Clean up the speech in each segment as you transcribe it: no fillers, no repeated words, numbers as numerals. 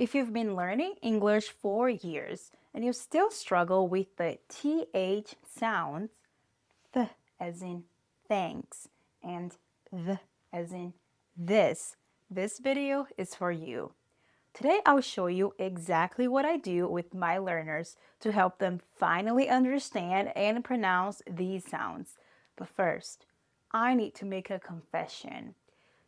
If you've been learning English for years and you still struggle with the TH sounds, th as in thanks and th as in this video is for you. Today I'll show you exactly what I do with my learners to help them finally understand and pronounce these sounds. But first, I need to make a confession.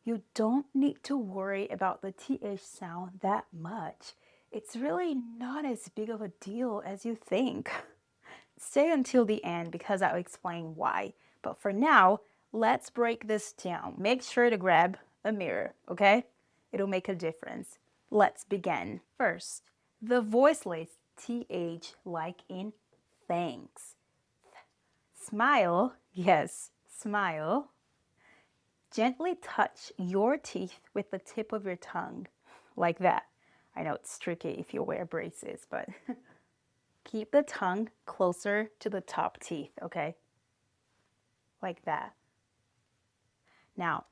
You don't need to worry about the TH sound that much. It's really not as big of a deal as you think. Stay until the end because I'll explain why. But for now, let's break this down. Make sure to grab a mirror, okay? It'll make a difference. Let's begin. First, the voiceless TH like in thanks. Smile, yes, smile. Gently touch your teeth with the tip of your tongue, like that. I know it's tricky if you wear braces, but keep the tongue closer to the top teeth, okay? Like that. Now,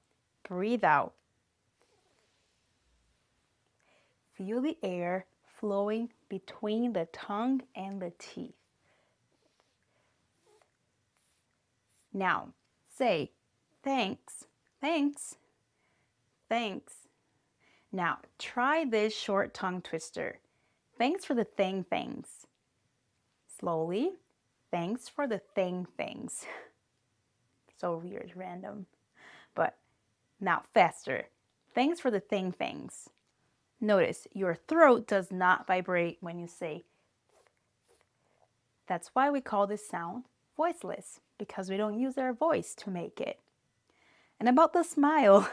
breathe out. Feel the air flowing between the tongue and the teeth. Now, say thanks, thanks, thanks. Now, try this short tongue twister. Thanks for the things. Slowly. Thanks for the things. So weird, random. But now faster. Thanks for the things. Notice your throat does not vibrate when you say. That's why we call this sound voiceless, because we don't use our voice to make it. And about the smile,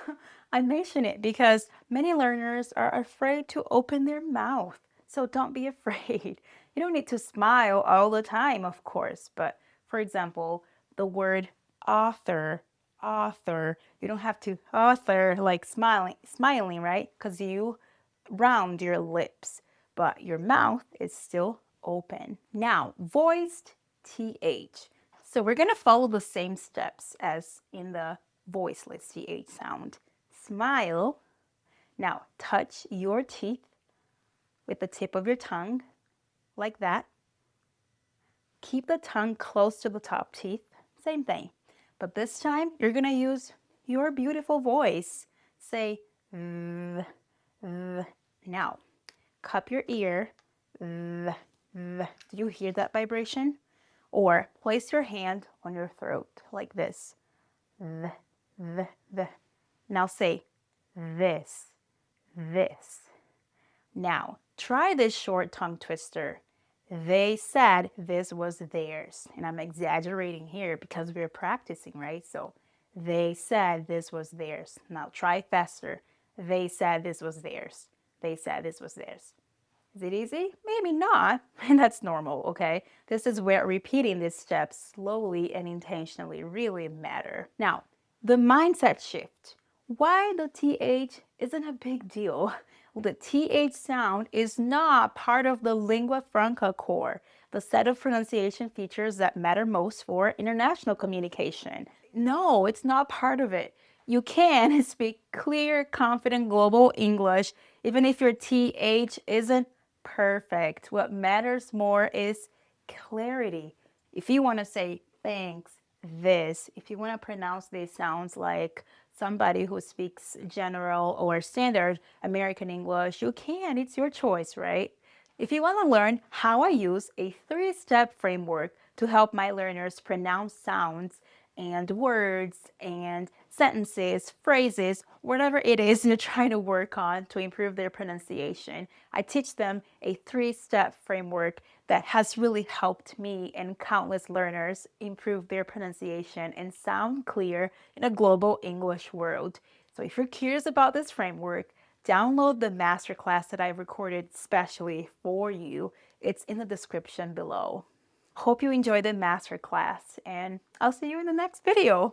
I mention it because many learners are afraid to open their mouth. So don't be afraid. You don't need to smile all the time, of course. But for example, the word author, you don't have to author like smiling, right? Because you round your lips, but your mouth is still open. Now, voiced TH. So we're going to follow the same steps as in the voiceless TH sound. Smile. Now, touch your teeth with the tip of your tongue, like that. Keep the tongue close to the top teeth. Same thing. But this time, you're going to use your beautiful voice. Say, now, cup your ear. Do you hear that vibration? Or place your hand on your throat like this. Now say this. Now try this short tongue twister. They said this was theirs. And I'm exaggerating here because we're practicing, right? So they said this was theirs. Now try faster. They said this was theirs. They said this was theirs. Is it easy? Maybe not, and that's normal, okay? This is where repeating these steps slowly and intentionally really matter. Now, the mindset shift. Why the TH isn't a big deal? Well, the TH sound is not part of the lingua franca core, the set of pronunciation features that matter most for international communication. No, it's not part of it. You can speak clear, confident global English even if your TH isn't perfect. What matters more is clarity. If you want to say thanks, this, if you want to pronounce these sounds like somebody who speaks general or standard American English, you can. It's your choice, right? If you want to learn how I use a 3-step framework to help my learners pronounce sounds and words and sentences, phrases, whatever it is you're trying to work on to improve their pronunciation, I teach them a 3-step framework that has really helped me and countless learners improve their pronunciation and sound clear in a global English world. So if you're curious about this framework, download the masterclass that I recorded specially for you. It's in the description below. Hope you enjoyed the masterclass, and I'll see you in the next video.